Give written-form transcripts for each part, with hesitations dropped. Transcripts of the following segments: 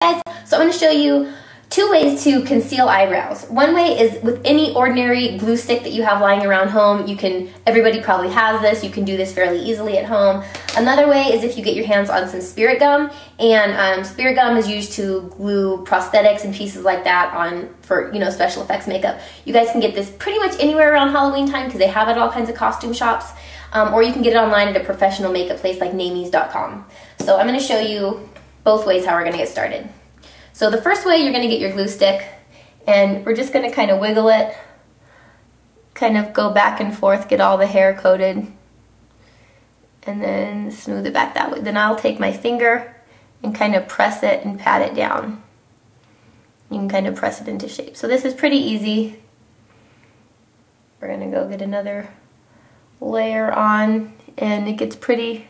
Guys, so I'm going to show you two ways to conceal eyebrows. One way is with any ordinary glue stick that you have lying around home. Everybody probably has this. You can do this fairly easily at home. Another way is if you get your hands on some spirit gum, and spirit gum is used to glue prosthetics and pieces like that on for, special effects makeup. You guys can get this pretty much anywhere around Halloween time because they have it at all kinds of costume shops, or you can get it online at a professional makeup place like namies.com. So I'm going to show you both ways how we're going to get started. So the first way, you're going to get your glue stick, and we're just going to kind of wiggle it, kind of go back and forth, get all the hair coated, and then smooth it back that way. Then I'll take my finger and kind of press it and pat it down. You can kind of press it into shape. So this is pretty easy. We're going to go get another layer on, and it gets pretty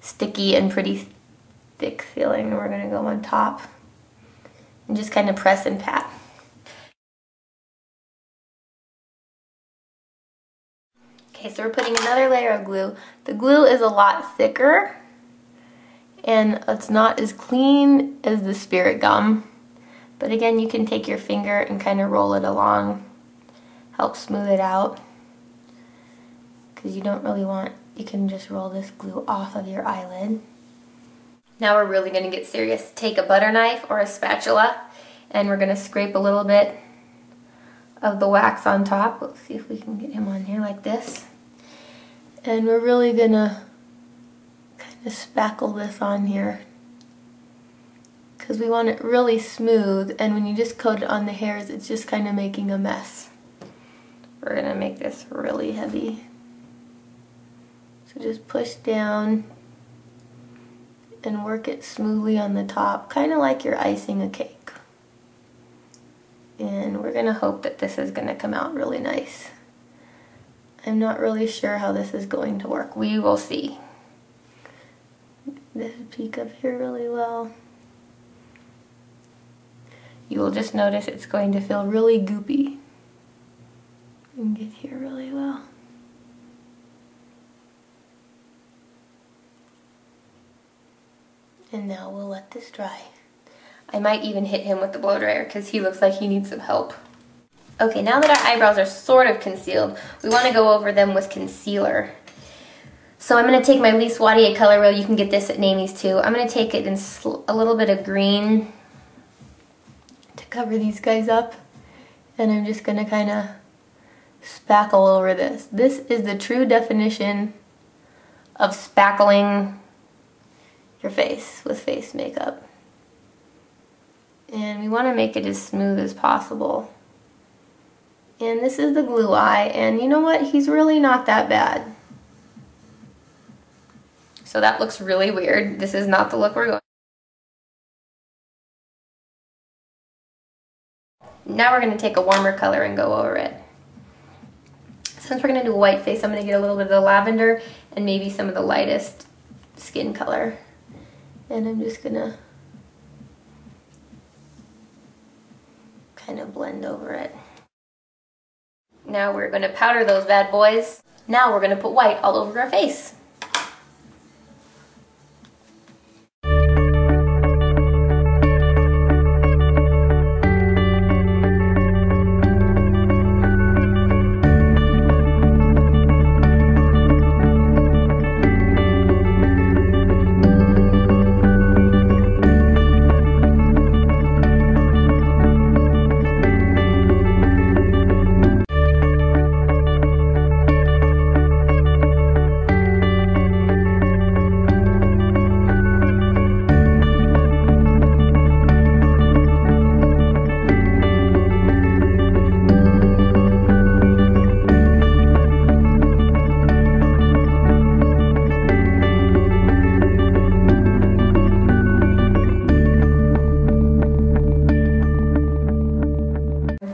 sticky and pretty thick feeling, and we're going to go on top and just kind of press and pat. Okay, so we're putting another layer of glue. The glue is a lot thicker and it's not as clean as the spirit gum, but again, you can take your finger and kind of roll it along, help smooth it out, because you can just roll this glue off of your eyelid. Now we're really going to get serious. Take a butter knife or a spatula, and we're going to scrape a little bit of the wax on top. Let's see if we can get him on here like this. And we're really going to kind of spackle this on here because we want it really smooth, and when you just coat it on the hairs, it's just kind of making a mess. We're going to make this really heavy. So just push down and work it smoothly on the top, kind of like you're icing a cake. And we're going to hope that this is going to come out really nice. I'm not really sure how this is going to work. We will see. This peek up here really well. You will just notice it's going to feel really goopy and get here really well. And now we'll let this dry. I might even hit him with the blow dryer because he looks like he needs some help. Okay, now that our eyebrows are sort of concealed, we want to go over them with concealer. So I'm going to take my Lise Wadier color wheel. You can get this at Namies too. I'm going to take it in a little bit of green to cover these guys up. And I'm just going to kind of spackle over this. This is the true definition of spackling your face with face makeup. And we want to make it as smooth as possible. And this is the glue eye, and you know what? He's really not that bad. So that looks really weird. This is not the look we're going. Now we're going to take a warmer color and go over it. Since we're going to do a white face, I'm going to get a little bit of the lavender and maybe some of the lightest skin color. And I'm just going to kind of blend over it. Now we're going to powder those bad boys. Now we're going to put white all over our face.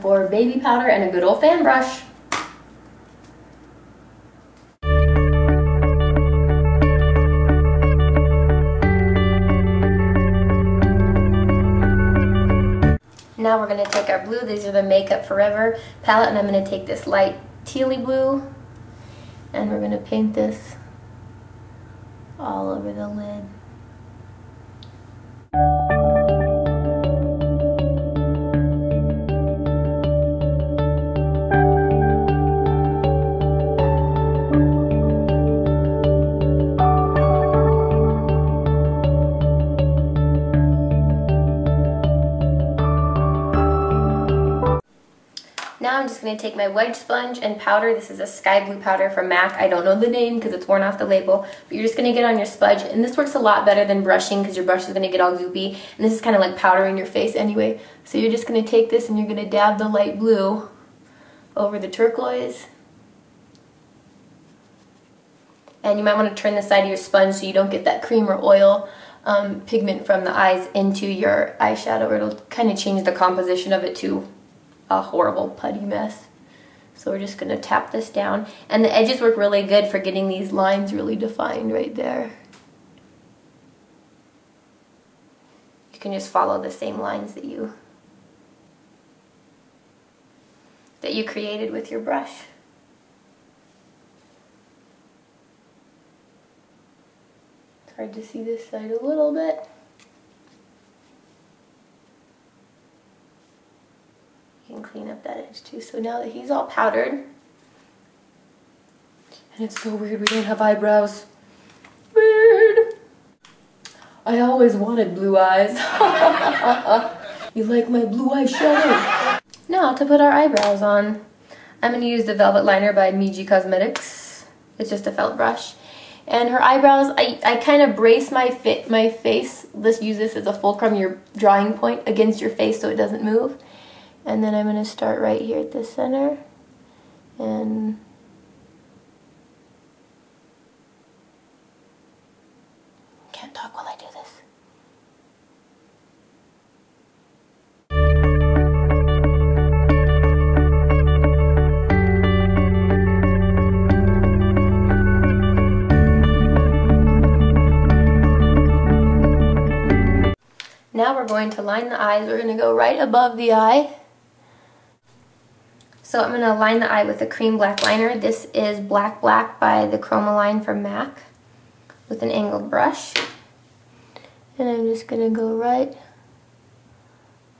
For baby powder and a good old fan brush. Now we're going to take our blue. These are the Makeup Forever palette, and I'm going to take this light tealy blue, and we're going to paint this all over the lid. I'm just going to take my wedge sponge and powder. This is a sky blue powder from MAC. I don't know the name because it's worn off the label, but you're just going to get on your sponge, and this works a lot better than brushing because your brush is going to get all goopy, and this is kind of like powdering your face anyway. So you're just going to take this and you're going to dab the light blue over the turquoise. And you might want to turn the side of your sponge so you don't get that cream or oil pigment from the eyes into your eyeshadow, or it'll kind of change the composition of it to a horrible putty mess. So we're just going to tap this down, and the edges work really good for getting these lines really defined right there. You can just follow the same lines that you created with your brush. It's hard to see this side a little bit. You can clean up that edge too. So now that he's all powdered, and it's so weird we don't have eyebrows. Weird. I always wanted blue eyes. You like my blue eyeshadow? Now to put our eyebrows on, I'm going to use the Velvet Liner by Miji Cosmetics. It's just a felt brush. And her eyebrows, I kind of brace my face. Let's use this as a fulcrum, your drawing point, against your face so it doesn't move. And then I'm going to start right here at the center. And can't talk while I do this. Now we're going to line the eyes. We're going to go right above the eye. So I'm going to line the eye with a cream black liner. This is Black Black by the Chroma line from MAC with an angled brush. And I'm just going to go right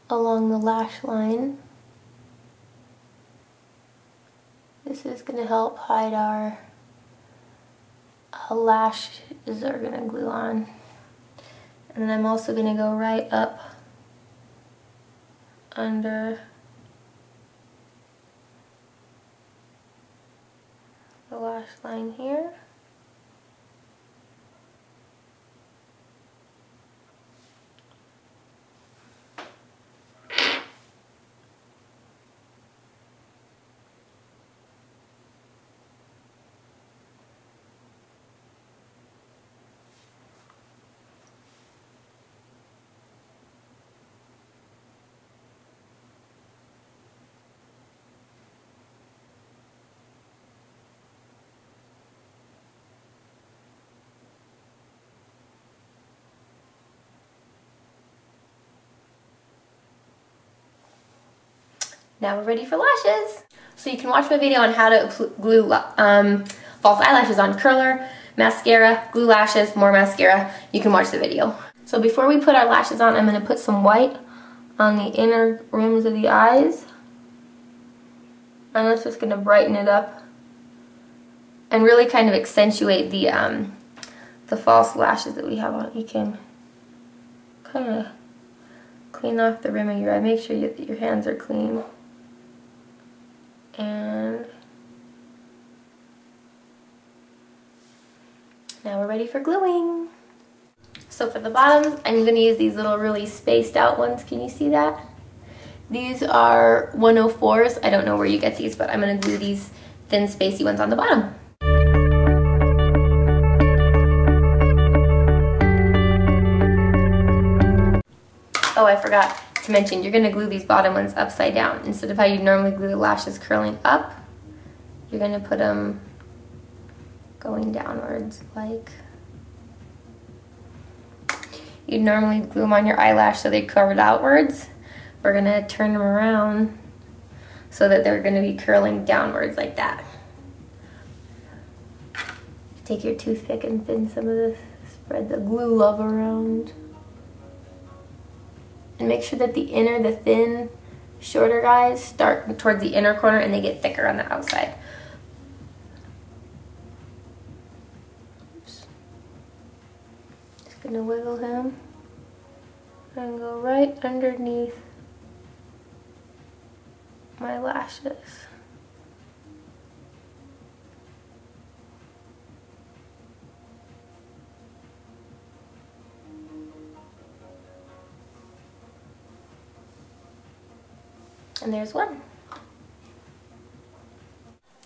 along the lash line. This is going to help hide our lashes that are going to glue on. And then I'm also going to go right up under the lash line here. Now we're ready for lashes. So you can watch my video on how to glue false eyelashes on curler, mascara, glue lashes, more mascara. You can watch the video. So before we put our lashes on, I'm going to put some white on the inner rims of the eyes. And that's just going to brighten it up and really kind of accentuate the false lashes that we have on. You can kind of clean off the rim of your eye. Make sure that your hands are clean. And now we're ready for gluing. So for the bottoms, I'm going to use these little really spaced out ones. Can you see that? These are 104s. I don't know where you get these, but I'm going to glue these thin spacey ones on the bottom. Oh, I forgot to mention, you're going to glue these bottom ones upside down. Instead of how you normally glue the lashes curling up, you're going to put them going downwards like you'd normally glue them on your eyelash so they curve outwards. We're going to turn them around so that they're going to be curling downwards like that. Take your toothpick and thin some of this, spread the glue love around. And make sure that the thin, shorter guys start towards the inner corner and they get thicker on the outside. Oops. Just gonna wiggle him and go right underneath my lashes. And there's one.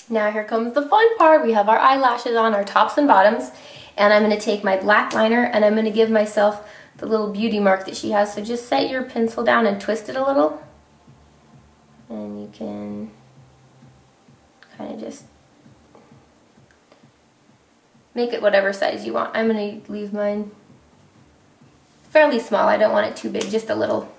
Now here comes the fun part. We have our eyelashes on, our tops and bottoms, and I'm going to take my black liner and I'm going to give myself the little beauty mark that she has. So just set your pencil down and twist it a little, and you can kind of just make it whatever size you want. I'm going to leave mine fairly small. I don't want it too big, just a little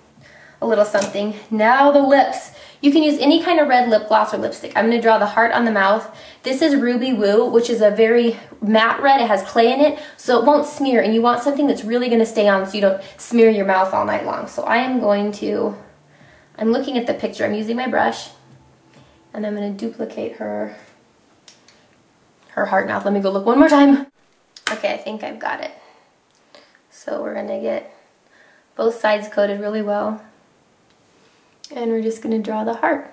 something. Now the lips. You can use any kind of red lip gloss or lipstick. I'm going to draw the heart on the mouth. This is Ruby Woo, which is a very matte red. It has clay in it, so it won't smear, and you want something that's really going to stay on so you don't smear your mouth all night long. So I'm looking at the picture. I'm using my brush, and I'm going to duplicate her heart mouth. Let me go look one more time. Okay, I think I've got it. So we're going to get both sides coated really well. And we're just going to draw the heart.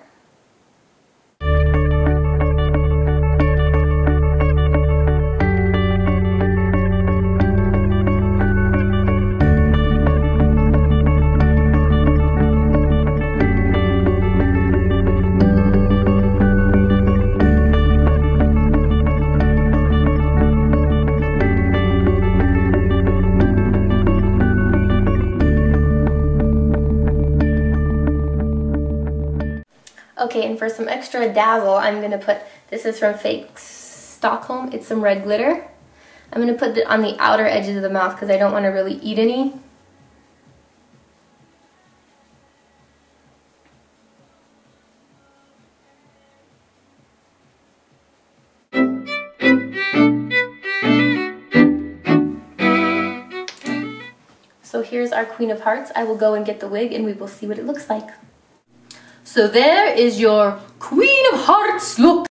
Okay, and for some extra dazzle, I'm going to put, this is from Fake Stockholm, it's some red glitter. I'm going to put it on the outer edges of the mouth because I don't want to really eat any. So here's our Queen of Hearts. I will go and get the wig and we will see what it looks like. So there is your Queen of Hearts look.